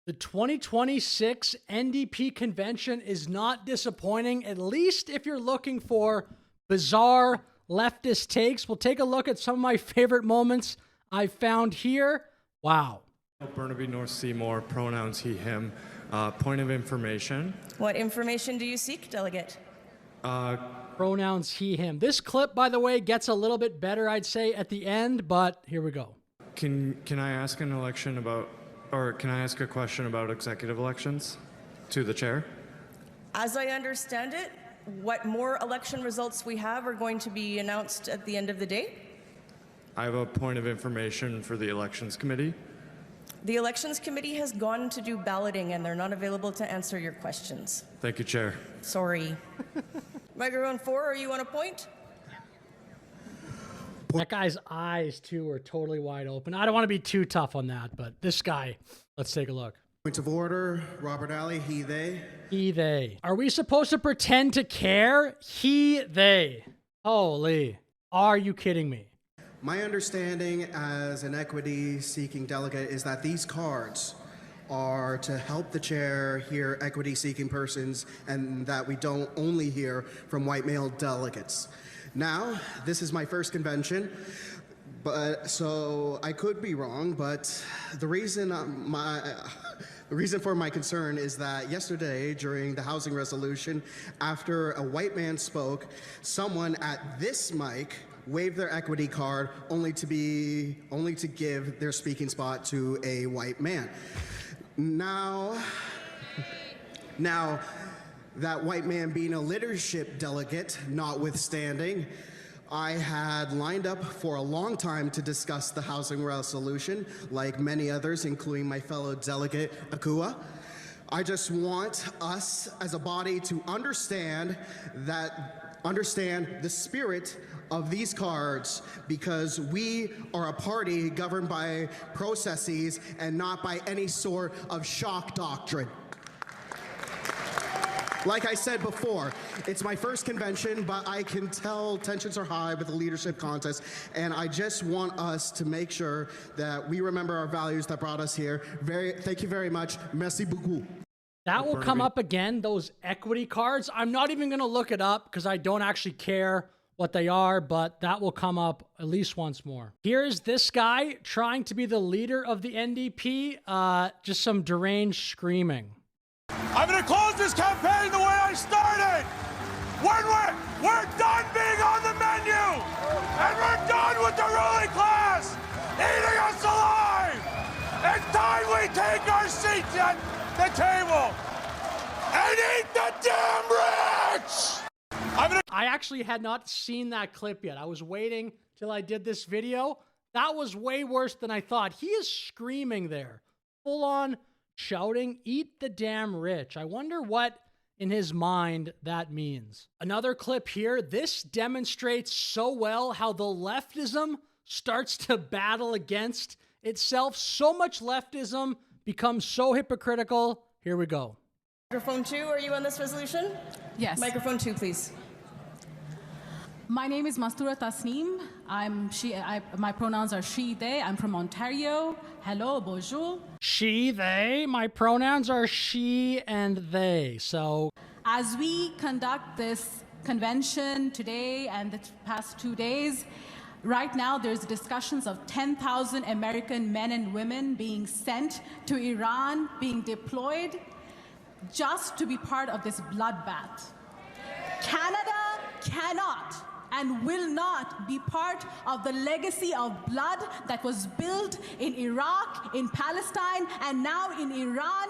The 2026 NDP convention is not disappointing, at least if you're looking for bizarre leftist takes. We'll take a look at some of my favorite moments I found here. Wow. Burnaby North Seymour, pronouns he, him. Point of information. What information do you seek, Delegate? Pronouns he, him. This clip, by the way, gets a little bit better, I'd say, at the end, but here we go. Can I ask an election about, or can I ask a question about executive elections to the chair? As I understand it, what more election results we have are going to be announced at the end of the day. I have a point of information for the elections committee. The elections committee has gone to do balloting and they're not available to answer your questions. Thank you, Chair. Sorry. Microphone 4, are you on a point? That guy's eyes, too, are totally wide open. I don't want to be too tough on that, but this guy, let's take a look. Point of order, Robert Alley, he, they. He, they. Are we supposed to pretend to care? He, they. Holy. Are you kidding me? My understanding as an equity-seeking delegate is that these cards are to help the chair hear equity-seeking persons and that we don't only hear from white male delegates. Now, this is my first convention, so I could be wrong, but the reason for my concern is that yesterday during the housing resolution, after a white man spoke, someone at this mic waved their equity card only to give their speaking spot to a white man. Now that white man being a leadership delegate notwithstanding, I had lined up for a long time to discuss the housing resolution, like many others, including my fellow delegate, Akua. I just want us as a body to understand the spirit of these cards, because we are a party governed by processes and not by any sort of shock doctrine. Like I said before, it's my first convention, but I can tell tensions are high with the leadership contest, and I just want us to make sure that we remember our values that brought us here. Thank you very much. Merci beaucoup. That will come up again, those equity cards. I'm not even going to look it up because I don't actually care what they are, but that will come up at least once more. Here's this guy trying to be the leader of the NDP. Just some deranged screaming. I'm going to close this campaign the way I started. We're done being on the menu, and we're done with the ruling class eating us alive. It's time we take our seats at the table and eat the damn rich. I actually had not seen that clip yet. I was waiting till I did this video. That was way worse than I thought. He is screaming there, full on shouting, "Eat the damn rich." I wonder what in his mind that means. Another clip here. This demonstrates so well how the leftism starts to battle against itself. So much leftism becomes so hypocritical. Here we go. Microphone 2, are you on this resolution? Yes. Microphone 2, please. My name is Mastura Tasneem. My pronouns are she, they. I'm from Ontario. Hello, bonjour. She, they. My pronouns are she and they. So as we conduct this convention today and the past 2 days, right now there's discussions of 10,000 American men and women being sent to Iran, being deployed just to be part of this bloodbath. Canada cannot and will not be part of the legacy of blood that was built in Iraq, in Palestine, and now in Iran.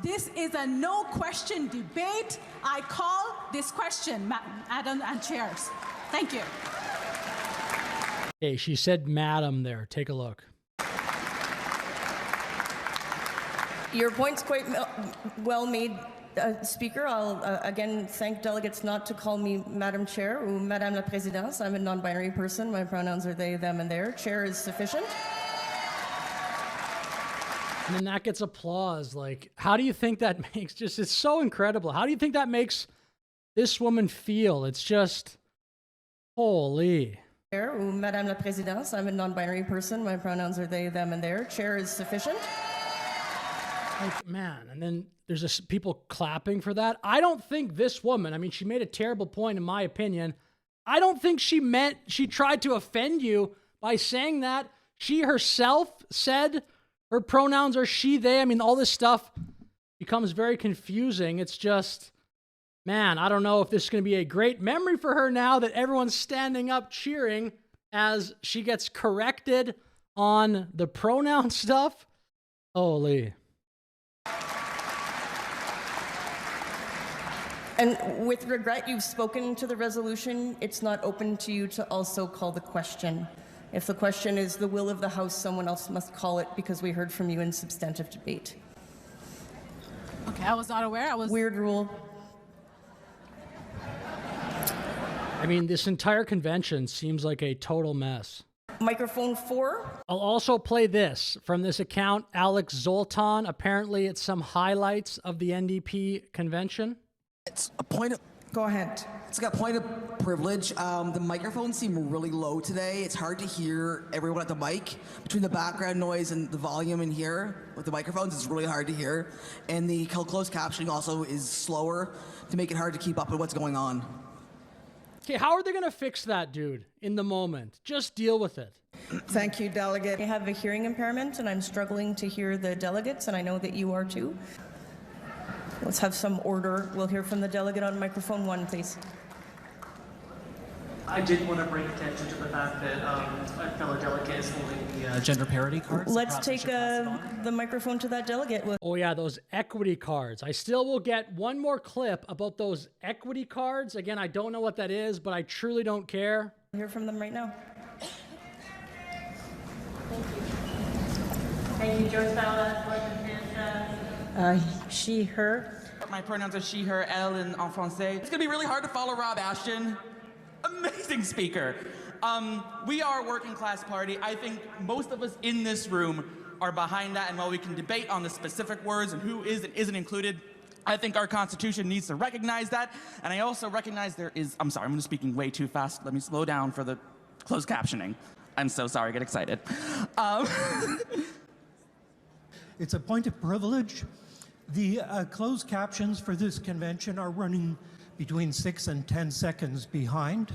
This is a no-question debate. I call this question, Madam and Chairs. Thank you. hey, she said madam there. Take a look. Your point's quite well made, Speaker. I'll again thank delegates not to call me Madam Chair or Madame la Présidente. I'm a non-binary person. My pronouns are they, them, and their. Chair is sufficient. And then that gets applause. Like, how do you think that makes it's so incredible. How do you think that makes this woman feel? It's just, holy. Chair or Madame la Présidente. I'm a non-binary person. My pronouns are they, them, and their. Chair is sufficient. Like, man, and then there's this people clapping for that. I don't think this woman, I mean, she made a terrible point in my opinion. I don't think she tried to offend you by saying that. She herself said her pronouns are she, they. I mean, all this stuff becomes very confusing. It's just, man, I don't know if this is going to be a great memory for her now that everyone's standing up cheering as she gets corrected on the pronoun stuff. Holy. And with regret, you've spoken to the resolution. It's not open to you to also call the question. If the question is the will of the House, someone else must call it because we heard from you in substantive debate. Okay, I was not aware. Weird rule. I mean, this entire convention seems like a total mess. Microphone 4. I'll also play this from this account, Alex Zoltan. Apparently, it's some highlights of the NDP convention. It's a point of... Go ahead. It's got a point of privilege. The microphones seem really low today. It's hard to hear everyone at the mic. Between the background noise and the volume in here with the microphones, it's really hard to hear. And the closed captioning also is slower to make it hard to keep up with what's going on. Okay, how are they going to fix that, dude, in the moment? Just deal with it. Thank you, delegate. I have a hearing impairment, and I'm struggling to hear the delegates, and I know that you are too. Let's have some order. We'll hear from the delegate on microphone 1, please. I did want to bring attention to the fact that a fellow delegate is holding the gender parity cards. Let's take the microphone to that delegate. Oh yeah, those equity cards. I still will get one more clip about those equity cards. Again, I don't know what that is, but I truly don't care. We'll hear from them right now. Thank you, George Fowler. She, her. My pronouns are she, her, elle in français. It's gonna be really hard to follow Rob Ashton. Amazing speaker. We are a working class party. I think most of us in this room are behind that, and while we can debate on the specific words and who is and isn't included, I think our Constitution needs to recognize that. And I also recognize there is, I'm sorry, I'm speaking way too fast. Let me slow down for the closed captioning. I'm so sorry, I get excited. It's a point of privilege. The closed captions for this convention are running between 6 and 10 seconds behind.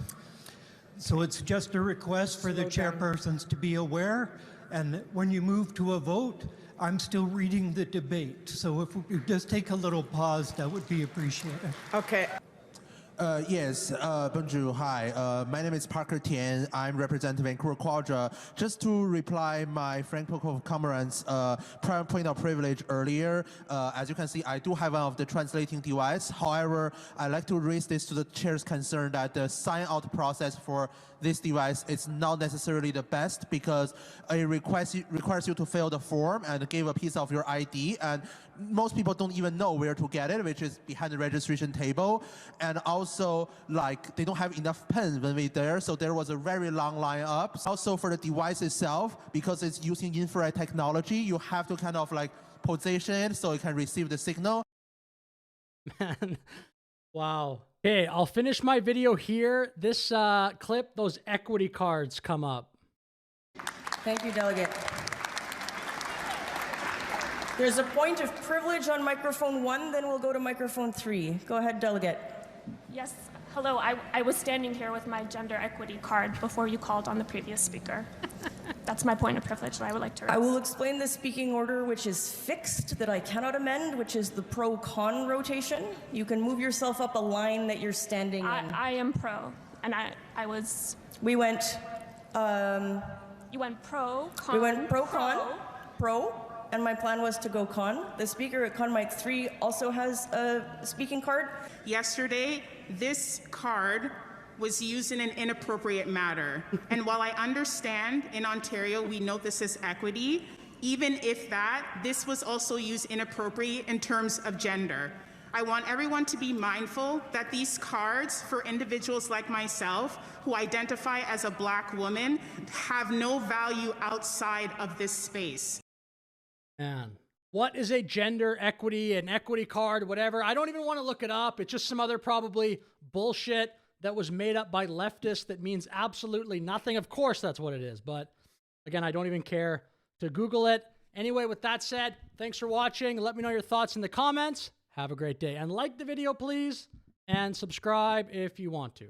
So it's just a request for the chairpersons to be aware. And when you move to a vote, I'm still reading the debate. So if we just take a little pause, that would be appreciated. Okay. Yes, bonjour, hi. My name is Parker Tian. I'm representing Vancouver Quadra. Just to reply my Franco comrades' prior point of privilege earlier, as you can see, I do have one of the translating device. However, I'd like to raise this to the chair's concern that the sign-out process for this device is not necessarily the best because it requires you to fill the form and give a piece of your ID, and most people don't even know where to get it, which is behind the registration table. And also, like, they don't have enough pens when we're there, so there was a very long line up. Also, for the device itself, because it's using infrared technology, you have to kind of like position it so it can receive the signal. Man, wow. Okay, I'll finish my video here. This clip, those equity cards come up. Thank you, delegate. There's a point of privilege on microphone 1, then we'll go to microphone 3. Go ahead, delegate. Yes, hello. I was standing here with my gender equity card before you called on the previous speaker. That's my point of privilege that I would like to raise. I will explain the speaking order, which is fixed, that I cannot amend, which is the pro-con rotation. You can move yourself up a line that you're standing in. I am pro, and I was... We went... You went pro, con... We went pro-con, pro, and my plan was to go con. The speaker at con mic 3 also has a speaking card. Yesterday, this card was used in an inappropriate manner. And while I understand in Ontario we note this as equity, even if that, this was also used inappropriate in terms of gender. I want everyone to be mindful that these cards for individuals like myself who identify as a Black woman have no value outside of this space. Man, what is a gender equity, an equity card, whatever? I don't even want to look it up. It's just some other probably bullshit that was made up by leftists that means absolutely nothing. Of course, that's what it is. But again, I don't even care to Google it. Anyway, with that said, thanks for watching. Let me know your thoughts in the comments. Have a great day. And like the video, please. And subscribe if you want to.